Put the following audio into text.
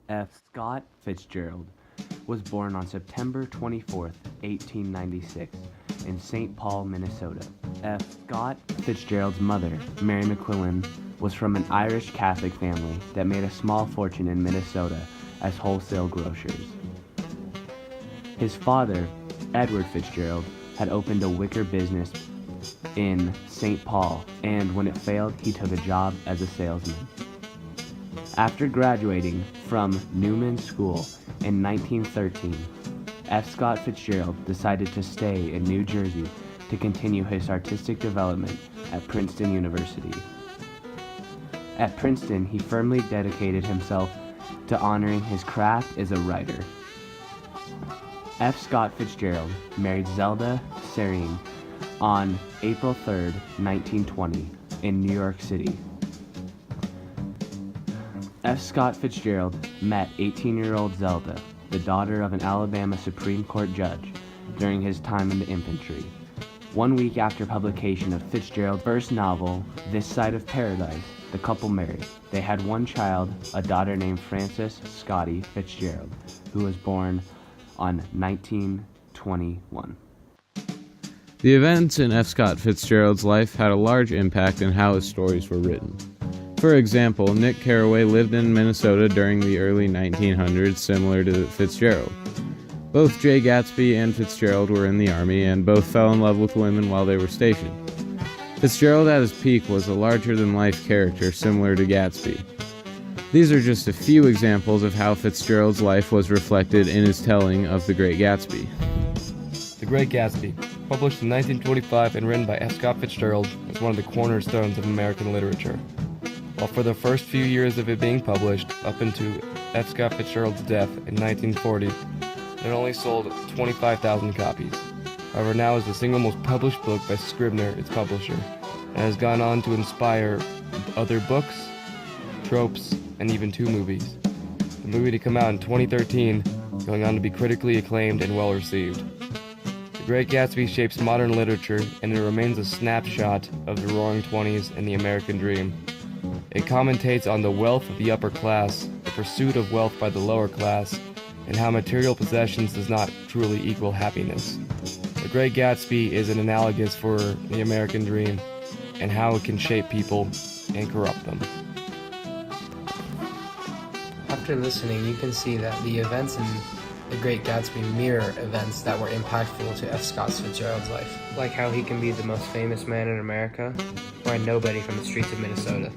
F. Scott Fitzgerald was born on September 24, 1896, in St. Paul, Minnesota. F. Scott Fitzgerald's mother, Mary McQuillan, was from an Irish Catholic family that made a small fortune in Minnesota as wholesale grocers. His father, Edward Fitzgerald, had opened a wicker business in St. Paul, and when it failed, he took a job as a salesman. After graduating from Newman School in 1913, F. Scott Fitzgerald decided to stay in New Jersey to continue his artistic development at Princeton University. At Princeton, he firmly dedicated himself to honoring his craft as a writer. F. Scott Fitzgerald married Zelda Serene on April 3, 1920, in New York City. F. Scott Fitzgerald met 18-year-old Zelda, the daughter of an Alabama Supreme Court judge, during his time in the infantry. 1 week after publication of Fitzgerald's first novel, This Side of Paradise, the couple married. They had one child, a daughter named Frances Scotty Fitzgerald, who was born on 1921. The events in F. Scott Fitzgerald's life had a large impact on how his stories were written. For example, Nick Carraway lived in Minnesota during the early 1900s, similar to Fitzgerald. Both Jay Gatsby and Fitzgerald were in the Army, and both fell in love with women while they were stationed. Fitzgerald at his peak was a larger-than-life character similar to Gatsby. These are just a few examples of how Fitzgerald's life was reflected in his telling of The Great Gatsby. The Great Gatsby, published in 1925 and written by F. Scott Fitzgerald, is one of the cornerstones of American literature. While for the first few years of it being published, up into F. Scott Fitzgerald's death in 1940, it only sold 25,000 copies. However, now is the single most published book by Scribner, its publisher, and has gone on to inspire other books, tropes, and even 2 movies. The movie to come out in 2013, going on to be critically acclaimed and well received. The Great Gatsby shapes modern literature, and it remains a snapshot of the Roaring Twenties and the American dream. It commentates on the wealth of the upper class, the pursuit of wealth by the lower class, and how material possessions does not truly equal happiness. The Great Gatsby is an analogous for the American dream and how it can shape people and corrupt them. After listening, you can see that the events in The Great Gatsby mirror events that were impactful to F. Scott Fitzgerald's life, like how he can be the most famous man in America, or a nobody from the streets of Minnesota.